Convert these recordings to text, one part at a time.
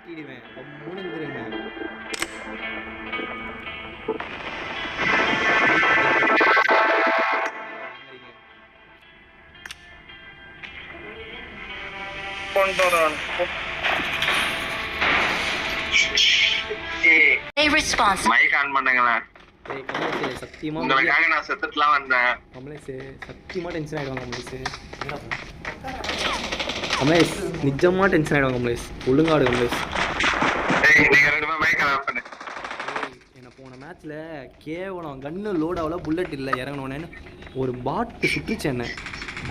ஓட்டிடுவேன் முழுந்துருங்க. Mic on பண்ணுங்களா? ஏய் கமலேஷ் சத்தியமா உங்களுக்காக நான் செத்துட்டுலாம் வந்தேன். கமலேஷ் சத்தியமா டென்ஷன் ஆயிடுவாங்க கமலேஷ். கமலேஷ் நிஜமா டென்ஷன் ஆயிடுவாங்க கமலேஷ். ஒழுங்காடு கமலேஷ். ஏய் நீங்க ரெண்டு பேரும் மைக் ஆன் பண்ணு. என்ன போன மேட்ச்ல கேவலம் கன்னு லோட் ஆகல, புல்லட் இல்லை இறங்கணும்னு ஒரு பாட்டு சுட்டுச்சு என்ன.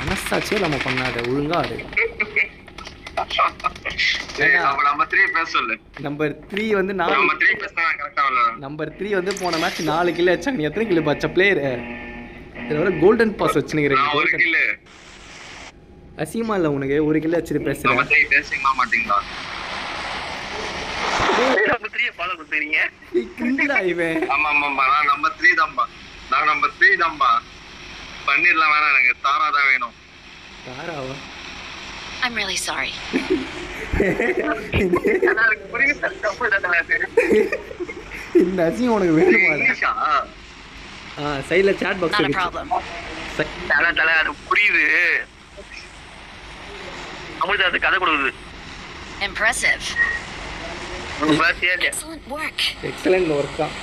மனசாட்சியே நம்ம பண்ணாத ஒழுங்காடு. நம்பர் 3 பேச சொல்லு. நம்பர் 3 வந்து நம்பர் 3 பேசினா கரெக்டா வரல. நம்பர் 3 வந்து போன மேட்ச் 4 கில் அடிச்சாங்க. நீ எத்தனை கில் பச்ச பிளேயர்? இதோட கோல்டன் பாஸ் வச்சுக்கிறீங்க. நான் ஒரு கில். அசிமா இல்ல உனக்கு ஒரு கில் அடிச்சிட்டு பேசுறேன். நம்பர் 3 பேசிங்க மாட்டீங்களா? நம்பர் 3 ஃபாலோ பண்றீங்க. கிண்டலா இவன். ஆமா ஆமா நான் நம்பர் 3 தான்பா. நான் நம்பர் 3 தான்பா. பண்ணிரலாம் வேணாம், எனக்கு தாரா தான் வேணும். தாராவா? I'm really sorry. இந்த அசிங்கம் உனக்கு வேணுமா? சைடுல chat box Not a problem. புரியுது. அமிர்தா அது கதை கொடுக்குது. Impressive. Excellent work. Excellent work தான்.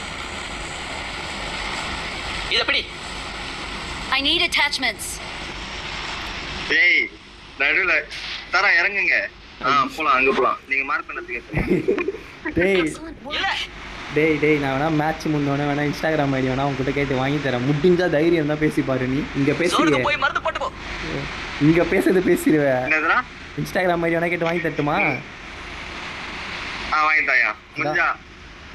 இது எப்படி? I need attachments. டேய் நடுவுல தர இறங்குங்க. போலாம், அங்க போலாம். நீங்க மார்க் பண்ணதுக்கு. டேய் Excellent work. டேய் நான் வேணா மேட்ச் முன்னோனே வேணா இன்ஸ்டாகிராம் ஐடி வேணா உங்ககிட்ட கேட்டு வாங்கி தரேன். முடிஞ்சா தைரியம் தான் பேசி பாரு. நீ இங்க பேசுறியே, போய் மருந்து போட்டு போ. இங்க பேசுறது பேசிடுவே. என்னதுடா? இன்ஸ்டாகிராம் ஐடி வேணா கேட்டு வாங்கி தட்டுமா? வாங்கி தாயா முடிஞ்சா.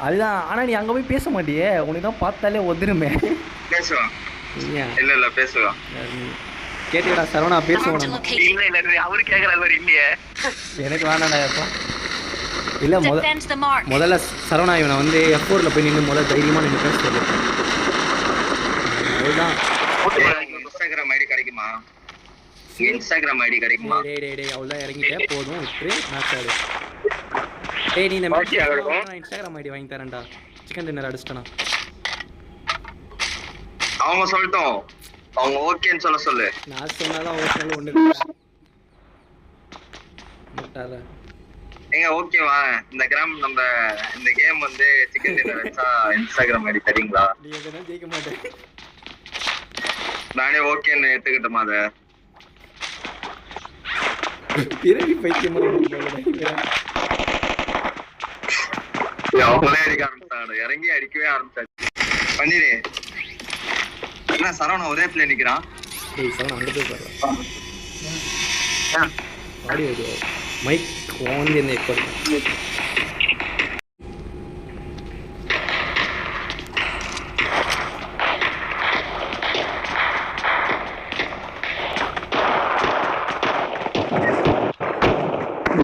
அதுதான். ஆனா நீ அங்க போய் பேச மாட்டியே, உனக்கு தான் பார்த்தாலே ஒதுருமே. பேசுவான். இல்ல பேசுவான். கேட்டியடா சரவணா பேசுவோம். இல்ல அவரு கேக்குறாரு மாதிரி இல்லையே. எனக்கு வேணாடா அப்பா. இல்ல Defend the mark. முதல்ல சரவணா இவனை வந்து F4ல போய் நின்று முதல்ல தைரியமா நின்று பேச சொல்லு. அதுதான். இன்ஸ்டாகிராம் ஐடி கிடைக்குமா? இன்ஸ்டாகிராம் ஐடி கிடைக்குமா? டேய் அவ்வளவுதான் இறங்கிட்டே போதும். இப்படி மேட்ச் ஆடு. டேய் நீ இந்த மேட்ச் இன்ஸ்டாகிராம் ஐடி வாங்கி தரேன்டா. Chicken dinner அடிச்சிட்டனா? அவங்க சொல்லட்டும். அவங்க ஓகேன்னு சொல்ல சொல்லு. நான் சொன்னாதான் ஓகேல ஒண்ணு இல்ல. முட்டாள. ஏங்க ஓகேவா? இந்த கிராம் நம்ம இந்த கேம் வந்து சிக்கன் டின்னர் வச்சா இன்ஸ்டாகிராம் ஐடி தரீங்களா? நீ எதனா ஜெயிக்க மாட்டே. நானே ஓகேன்னு எடுத்துக்கிட்டோமா அத? பிறவி பைத்தியமா போகுது. அவங்களே அடிக்க ஆரம்பிச்சாங்க. இறங்கி அடிக்கவே ஆரம்பிச்சாச்சு. பண்ணிரு. என்ன சரவணா ஒரே பிளே நிக்கிறான்? டேய் சரவணா அங்க போய் பாரு. ஆடியோ மைக் ஆன் பண்ணி போடு.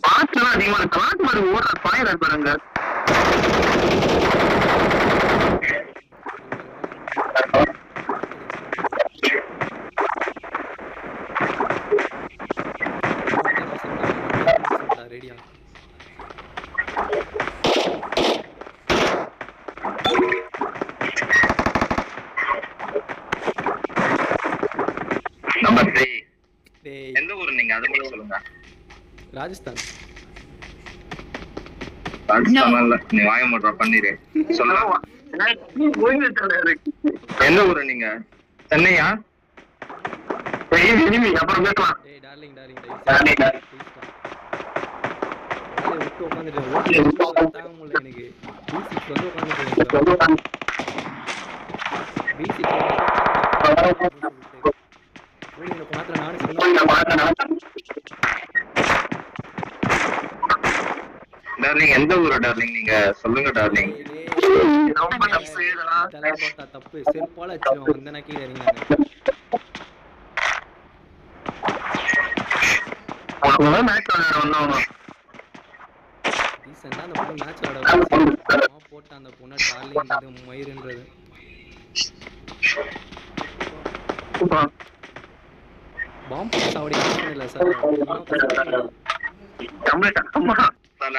பாட்ல அதிகமா காட் மாதிரி ஓடுற பாயற பாருங்க. ரெடியா? நம்பர் 3. டேய் எந்த ஊரு நீங்க? அத மட்டும் சொல்லுங்க. ராஜஸ்தான். ராஜஸ்தான்ல நீ வாய மாட்றா பண்ணிரு. சொல்லுங்க. எந்த ஊரு நீங்க? சென்னையா? அப்புறம் பேசலாம். டேய் டார்லிங் விட்டு உட்காந்துட்டு தாங்க முடியல எனக்கு. B6 வந்து உட்காந்துட்டு B6 ஓடிங்க பாத்திர நானே சொல்லுங்க. டார்லிங் எந்த ஊரு டார்லிங் நீங்க? சொல்லுங்க டார்லிங். ரொம்ப தப்பு இதெல்லாம். போட்டா தப்பு. செருப்பால அடிச்சிடுவாங்க. வந்தனா கீழ இறங்கினாங்க. அவங்க மேட்ச் விளையாட வந்தவங்க. ரீசன்ட்டா அந்த பொண்ணு மேட்ச் விளையாட போட்ட அந்த பொண்ணு டார்லிங்ன்றது மயிர்ன்றது. பாம்பு சாவடி இல்ல சார். கம்ப்ளீட் அம்மா தல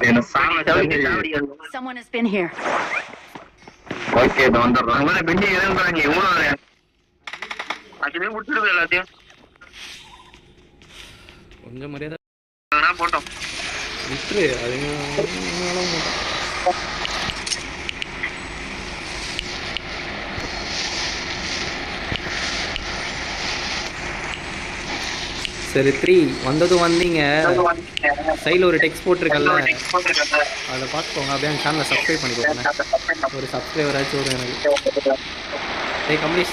என்ன சாம Someone has been here. Okay இது வந்துடுறோம் அங்கே பெண்ணி இருந்தாங்க எவ்வளோ அதுவே விட்டுடுது எல்லாத்தையும் கொஞ்சம் மரியாதை போட்டோம் விட்டுரு அது சரி 3 வந்ததும் வந்தீங்க சைடில் ஒரு டெக்ஸ்ட் போட்டிருக்கல அதை பார்த்துக்கோங்க அப்படியே என் சேனலை சப்ஸ்கிரைப் பண்ணிக்கோங்க ஒரு சப்ஸ்கிரைபர் ஆச்சு வரும் எனக்கு டேய் கம்ப்ளீட்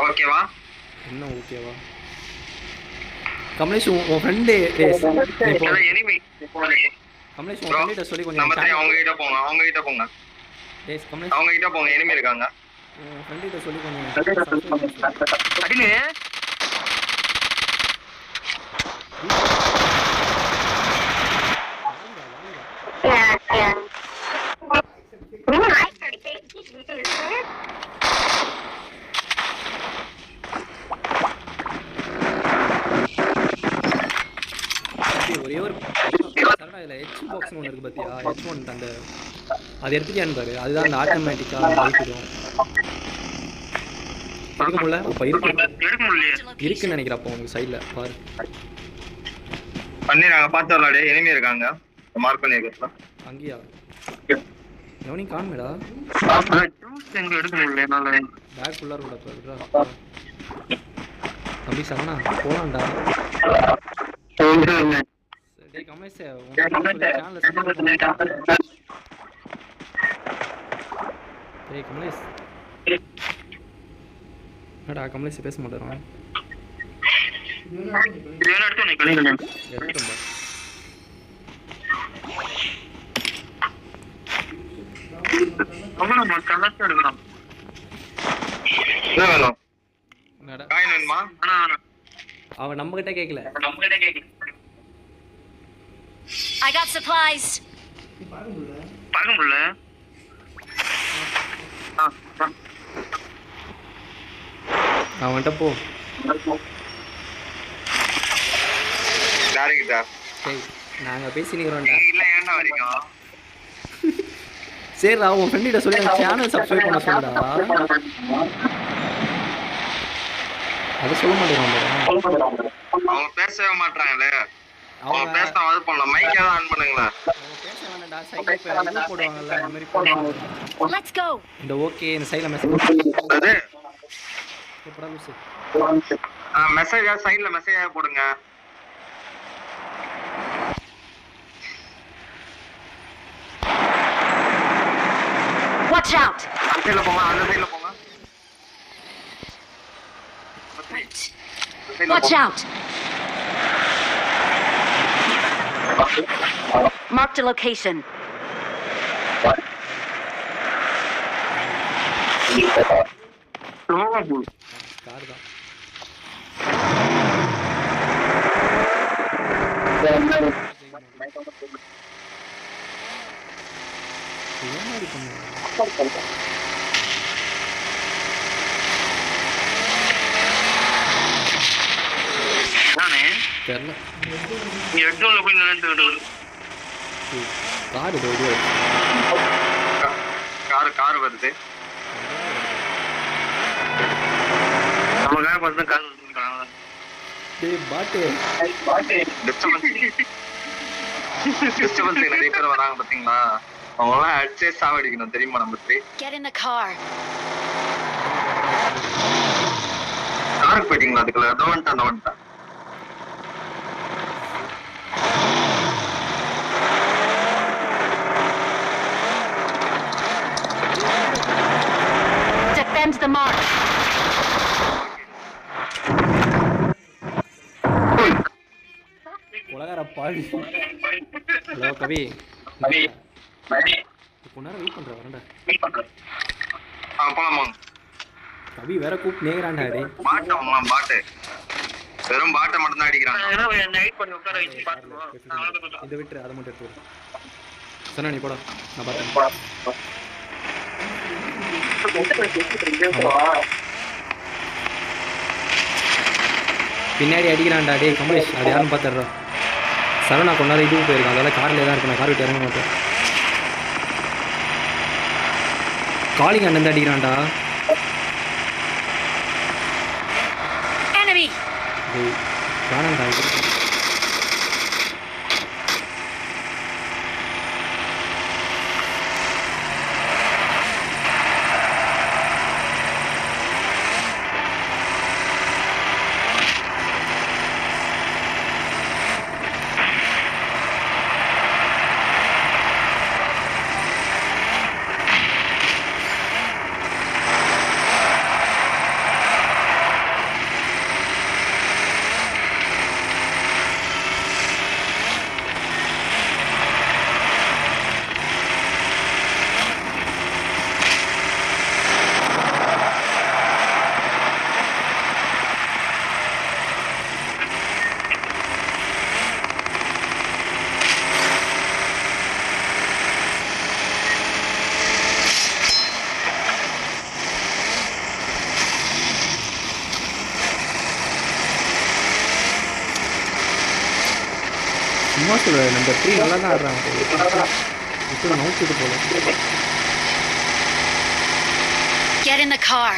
ஓகேவா என்ன ஓகேவா கமலேஷ் உன் ஃப்ரெண்டு எனிமி கமலேஷ் உன் ஃப்ரெண்ட்ட சொல்லி கொஞ்சம் நம்ம அவங்க கிட்ட போங்க டேய் கமலேஷ் அவங்க கிட்ட போங்க எனிமி இருக்காங்க உன் ஃப்ரெண்ட்ட சொல்லி கொஞ்சம் அடினே ஒரே ஒரு இதில் ஹெச் பாக்ஸ்னு ஒன்று இருக்குது பார்த்தியா H1 அந்த அது எடுத்துட்டியான்னு பாரு அதுதான் அந்த ஆட்டோமேட்டிக்காக அழிச்சிடும் எடுக்க முடியல அப்போ இருக்குன்னு நினைக்கிறேன் அப்போ உனக்கு சைடில் பாரு பண்ணிடுறாங்க பார்த்து வரலாடே எனிமி இருக்காங்க மார்க் பண்ணியிருக்கேன் அங்கேயா எவனையும் காணுமேடா எங்க எடுக்க முடியல என்னால பேக் ஃபுல்லாக இருக்கா தம்பி சரணா போகலாம்டா டேய் கமலேஷ் டேய் கமலேஷ் என்னடா கமலேஷ் பேச மாட்டேறான் எடுத்துட்டோம்பா என்னடா அவன் நம்ம கிட்ட கேட்கல I got supplies. பார்க்க முடியல அவன்கிட்ட போ யாருக்கிட்ட டேய் நாங்கள் பேசினிக்கிறோம்டா இல்லை ஏன்டா வரீங்க சரிடா உன் ஃப்ரெண்ட்கிட்ட சொல்லி அந்த சேனல் சப்ஸ்கிரைப் பண்ண சொல்லுடா அதை சொல்ல மாட்டேங்கிறான் அவங்க பேசவே மாட்டாங்களே அவங்க பேசினா அது பண்ணலாம் மைக் ஏதாவது ஆன் பண்ணுங்களேன் பேச வேண்டாம்டா சைடில் இது போடுவாங்கல்ல அந்த மாதிரி போடுவாங்க Let's go. இந்த ஓகே இந்த சைடில் மெசேஜ் அது எப்படா லூசு மெசேஜா சைடுல மெசேஜா போடுங்க Watch out. அந்த சைடுல போங்க Right. Watch out. Marked a location. Car தான் ஏன் மாதிரி பண்ணுவாங்க தெரியல கார் இது இது கார் வருது நமக்காக பார்த்து கார் வந்துருக்காங்க டேய் பாட்டு டிஸ்டர்பன்ஸ் நிறைய பேர் வராங்க பாத்தீங்களா அவங்களாம் அடிச்சே சாவடிக்கணும் தெரியுமா நம்ம Get in the car. காருக்கு போயிட்டீங்களா அதுக்குள்ள அந்த வந்துட்டான் Defend the mark. உலகார பாடி ஹலோ கவி கொஞ்ச நேரம் வெயிட் பண்ணுற வரேன்டா போலாமா கவி வேற கூப்பிட்டு நேராண்டா டே பாட்டு வாங்கலாம் பாட்டு வெறும் பாட்டை மட்டும் தான் அடிக்கிறாங்க இதை விட்டு அதை மட்டும் எடுத்து சொன்னா நீ போட நான் பார்த்தேன் பின்னாடி அடிக்கிறான்டா டே கமலேஷ் அது யாரும் பார்த்துடுறோம் சரவணா கொஞ்ச நேரம் இதுவும் போயிருக்கான், அதனால கார்லேயே தான் இருக்கு, நான் கார் விட்டு இறங்க மாட்டேன். காலிங் அண்ணன் தான் அடிக்கிறான்டா. Enemy! டேய் வேணாம்டா இது. சும்மா சொல்ல நம்பர் 3 நல்லா தான் ஆடுறாங்க, இப்போ நோக்கிட்டு போல. Get in the car.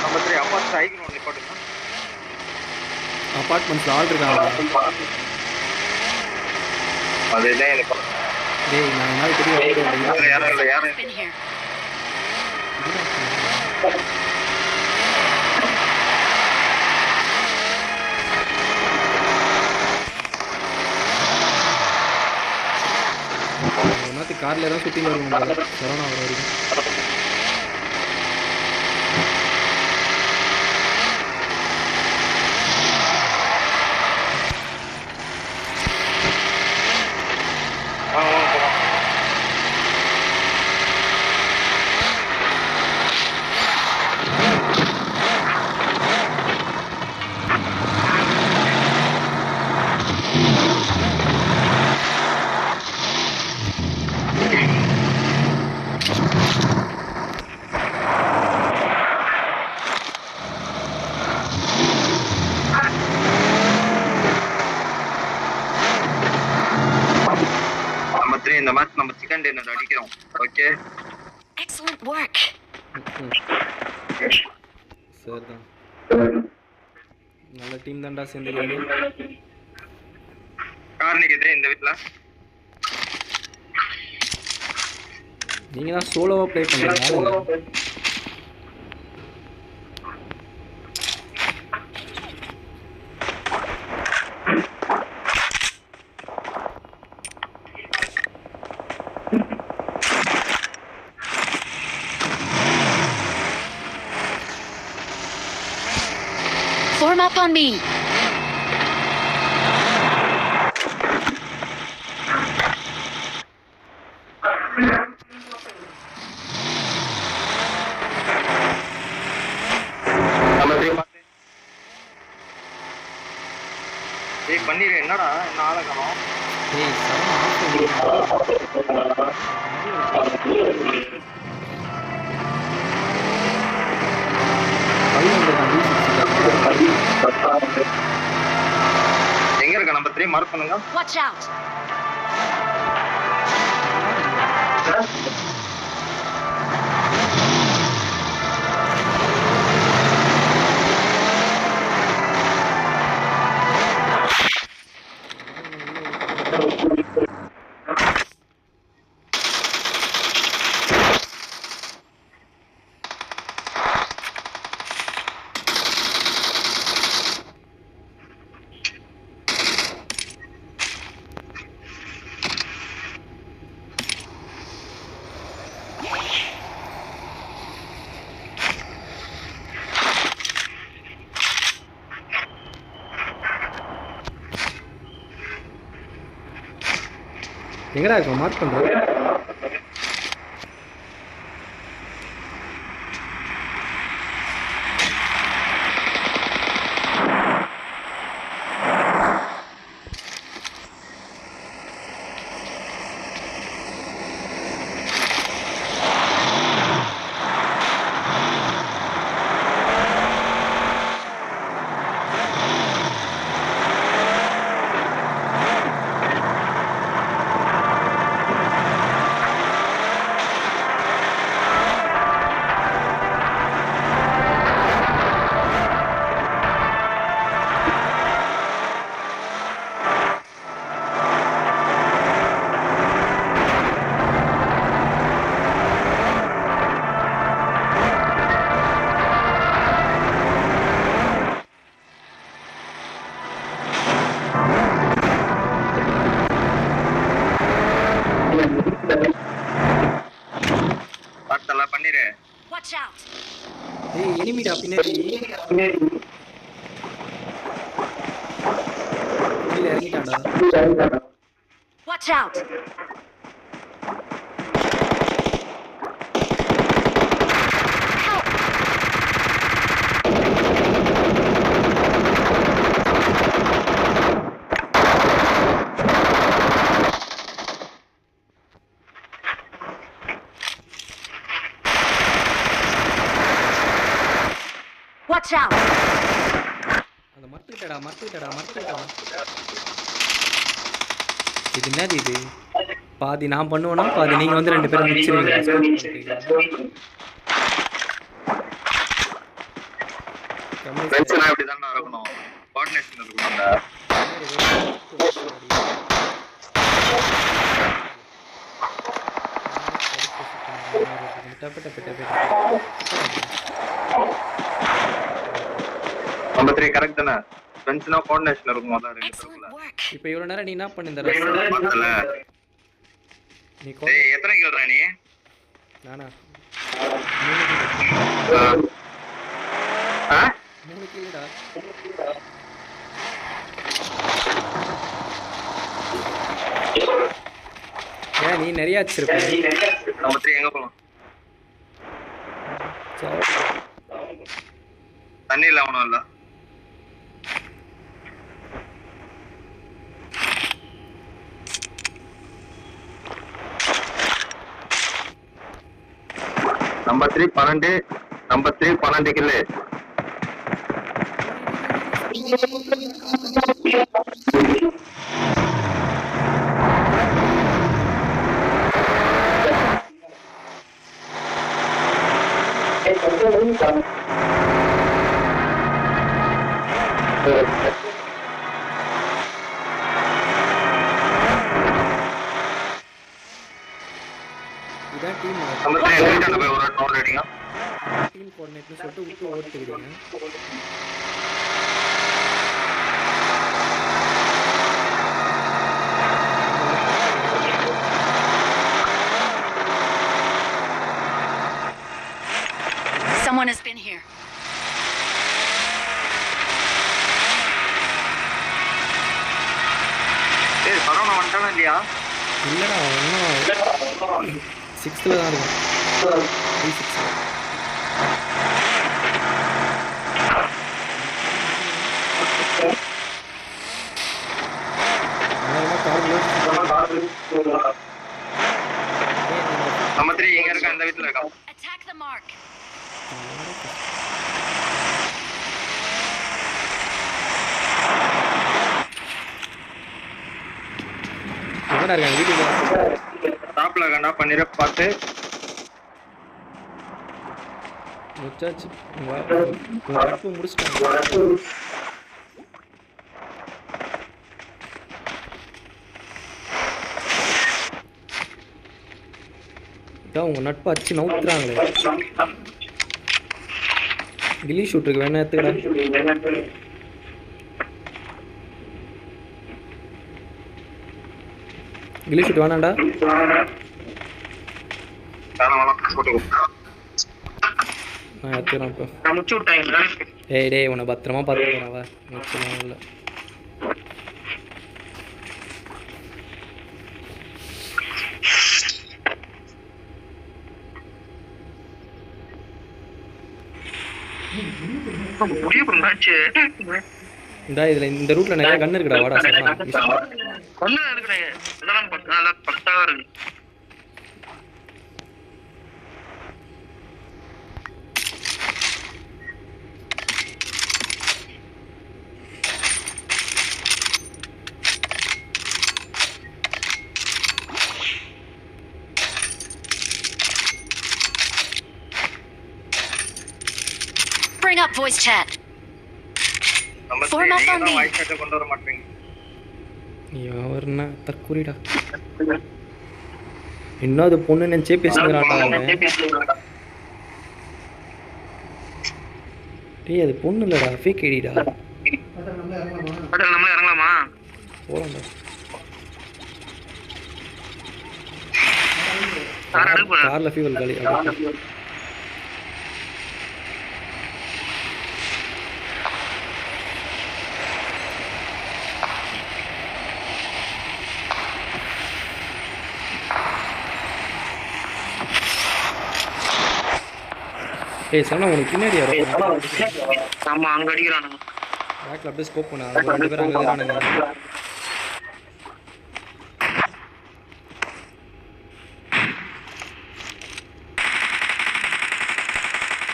Number 3 அப்பா சைக்கிள் ஒன்று நிப்பாட்டுங்க. அப்பார்ட்மெண்ட்ஸில் ஆள் இருக்காங்க. அதுதான் எனக்கு டேய் நான் நாள் பெரிய யாரும் இல்லை யாரும் Been here. ஒன்றாத்து காரில் தான் சுற்றி வருவோம் சரவணா வர வரைக்கும். இந்த மேட்ச் நம்ம சிக்கன் டின்னர் அடிக்கிறோம். Okay Excellent work. சார் தான் நல்ல டீம் தான்டா சேர்ந்துருக்காங்க. கார் நிக்குது இந்த வீட்ல. நீங்கள் தான் சோலோவாக ப்ளே பண்ணுறீங்க. Form up on me. ஏய் பன்னீர் என்னடா என்ன ஆளை காணோம். ஏய் சரவணா எங்க இருக்க நம்பர் 3 மார்க் பண்ணுங்க. Watch out. எங்கடா இருக்கும் மார்க் பண்ணுறேன். Watch out! ஏய் எனிமிடா பின்னாடி. கீழ இறங்கிட்டான்டா. Watch out! Help! Watch out! அந்த மறந்துட்டடா. இது என்னது இது? பாதி நான் பண்ணுவேனா பாதி நீங்க வந்து 2 பேரும் முடிச்சிருவீங்க. ஃப்ரெண்ட்ஸ்னா இப்படி தான் இருக்கணும். கோஆர்டினேஷன் இருக்கணும்டா. நம்பர் 3 கரெக்ட் தானே? ஃப்ரெண்ட்ஸ்னா கோஆர்டினேஷன் இருக்கும் அதான் ரெண்டு Excellent பேருக்குள்ள. work. இப்போ இவ்வளவு நேரம் நீ என்ன பண்ணிருந்த? பார்த்தல. நீ டேய் எத்தனை கில்றா நீ? நானா ஆ? 3 கில்லுடா. ஏன் நீ நிறைய வச்சிருப்ப? நம்பர் 3 எங்க போலாம்? தண்ணி இல்ல அவனும் இல்ல. நம்பர் 3 12 நம்பர் 3 12 கில்லு. இதான் டீம் நம்பர் 3 எங்க போய் ஒரு டவுன் ரெடிங்க. டீம் கோஆர்டினேட்னு சொல்லிட்டு விட்டு ஓட்டுக்கிறீங்க. Someone has been here. ஏய் சரவணா வந்துட்டானா இல்லையா? இல்லடா இன்னும் 6th தான் இருக்கும். 36. நம்பர் 3 எங்க இருக்க? அந்த வீட்ல இருக்கான். Attack the mark. எங்கடா இருக்காங்க? வீட்டுக்கு டாப்ல கண்டா பண்ணிர பார்த்து முடிச்சாச்சு. உங்க முடிச்சிட்டாங்க. இதான் உங்க நட்பு அச்சு நவுத்துறாங்களே. கில்லி ஷூட்டுக்கு வேணா எடுத்துக்கடா. கில்லி ஷூட் வேணாண்டா. நான் எடுத்துக்கிறேன் இப்போ. நான் முச்சு விட்டாங்க. டேய் உன்னை பத்திரமா பார்த்துக்கிறேன். வா நிச்சயமா இல்லை. இந்த இதுல இந்த ரூட்ல நிறைய கன் இருக்குடா. வாடா ஒண்ணு இருக்குடா. இதெல்லாம் பக்காவா இருக்கு. Bring up voice chat. Form up on me. Voice set கொண்டு வர மாட்டீங்க. யாவர்னா தற்குறிடா. இன்னும் அது பொண்ணு நினைச்சே பேசுறான்டா அவன். டேய் அது பொண்ணு இல்லடா, ஃபேக் ஐடிடா. நம்ம இறங்கலாமா? போலாம்டா. கார்ல ஃபியூல் காலி. ஏய் சொன்னா உனக்கு பின்னாடி வரும். ஆமா அங்க அடிக்கிறானுங்க. பேக்ல அப்படியே ஸ்கோப் பண்ண. அது 2 பேர் அங்க இருக்கானுங்க.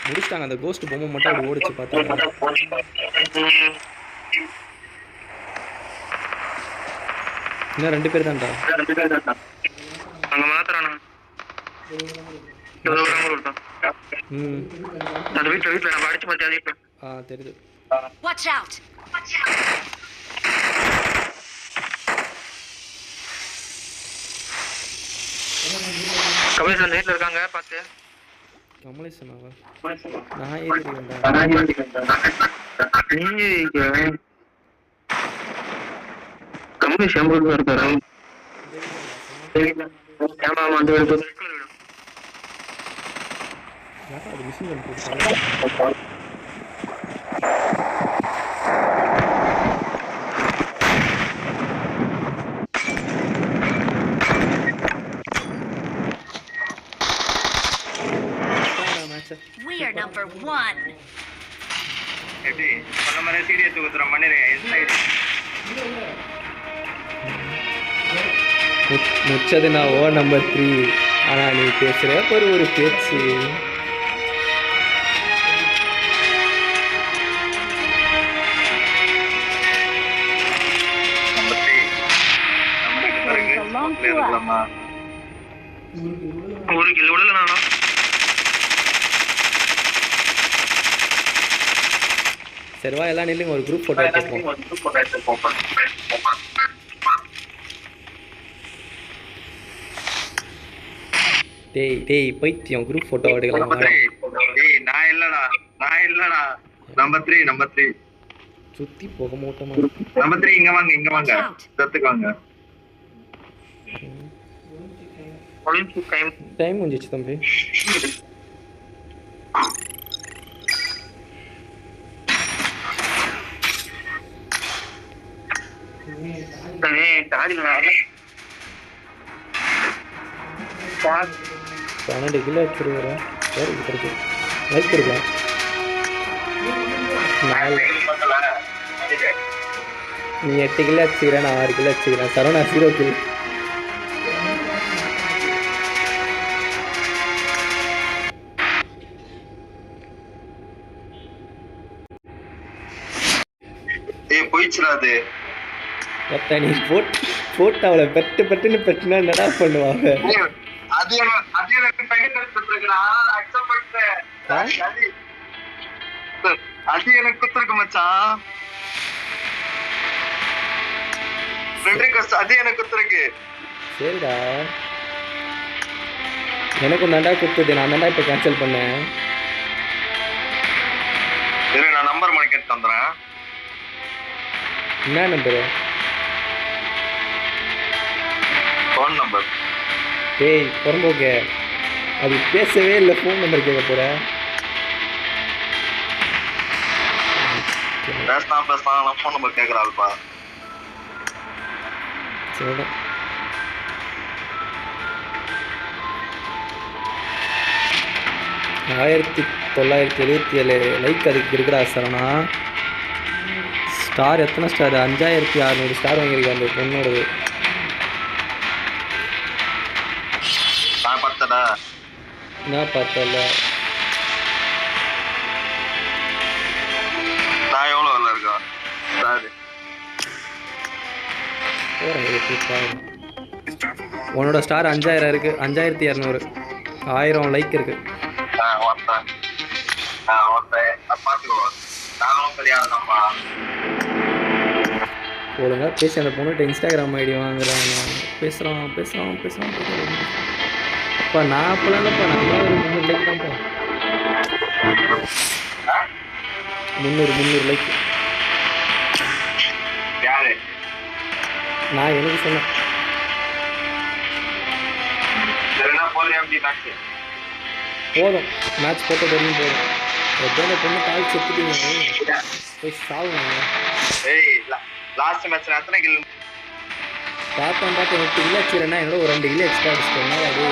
முடிச்சிட்டாங்க. அந்த கோஸ்ட் பொம்மை மட்டும் அப்படி ஓடிச்சு பார்த்தா. இன்னும் 2 பேர் தான்டா. அங்க மாத்துறானுங்க. அந்த வீட்டுல நம்ம அடிச்சு பார்த்து தெரியுது. Watch out. கமலேஷ் அந்த வீட்டுல இருக்காங்க பார்த்து. கமலேஷன் அவன் நான் ஏறிட்டேன்டா. கமலேஷ் எம்பூர்ல இருக்காரு. ஆமா ஆமா அந்த வீடு. யாரா அது மிஷின் கன் போட்டாங்க. We are number 1. எப்படி சொன்ன மாதிரி சீரியஸ் குத்துற மணிரே இன்சைட் முச்சது நான் ஓ நம்பர் 3. ஆனா நீ பேசுற ஒரு பேச்சு. ஒரு கிலோ விடல நானா. சரிவா எல்லாம் நில்லுங்க. ஒரு குரூப் போட்டோ எடுத்துப்போம். டேய் பைத்தியம் குரூப் போட்டோ எடுக்கலாம். டேய் நான் இல்லடா நம்பர் 3 சுத்தி போக மாட்டோமா. நம்பர் 3 இங்க வாங்க சத்துக்கு வாங்க. டைம் முடிஞ்சிச்சு தம்பி. பன்னெண்டு கிலோ வச்சிருக்கிறோம். சரி கிடைக்கும். லைக் கொடுக்கலாம். நீ 8 கிலோ வச்சுக்கிறேன். நான் 6 கிலோ வச்சுக்கிறேன். சரவணா 0 கிலோ. போயிச்சுடாது. நீ போட்டு அவளை பெட்டுன்னு பெட்டுனா என்னடா பண்ணுவாங்க. அது எனக்கு குத்துருக்கு மச்சான். அது எனக்கு குத்துருக்கு. சரிடா எனக்கும் தாண்டா குத்துது. நான் தாண்டா இப்ப கேன்சல் பண்ணேன். நான் நம்பர் மணி கேட்டு வந்துடுறேன். என்ன நம்பரு? Phone number. டேய் புறம்போக்க அது பேசவே இல்லை. ஃபோன் நம்பர் கேட்க போற. பேசலாம் ஃபோன் நம்பர் கேட்குறாள்ப்பா. சரிடா 1977 லைக் அதுக்கு இருக்குடா சரணா. ஸ்டார் எத்தனை ஸ்டார்? 5600 ஸ்டார் வாங்கியிருக்கேன் அந்த பொண்ணோடது. என்ன பார்த்தல நான் எவ்வளோ வரல இருக்கா? உன்னோட ஸ்டார் 5000 இருக்கு. 5200 1000 லைக் இருக்கு. ஒழுங்கா பேசி அந்த பொண்ணுகிட்ட இன்ஸ்டாகிராம் ஐடி வாங்குறாங்க. பேசுகிறான் அப்பா. நான் அப்போலாம் இல்லைப்பா. நான் ஒரு 300 லைக் தான்ப்பா. 300 லைக் நான் எனக்கு சொன்னேன். போதும் மேட்ச் போட்ட வரையும் போதும். எப்போ பொண்ணு கால் செத்துட்டீங்க போய் சாவுங்க. லாஸ்ட் மேட்ச்ல எத்தனை கில் பார்த்தேன் 8 கிலோ வச்சுக்கிறேன்னா என்னோட ஒரு 2 கிலோ எக்ஸ்ட்ரா அடிச்சிட்டேன்னா அது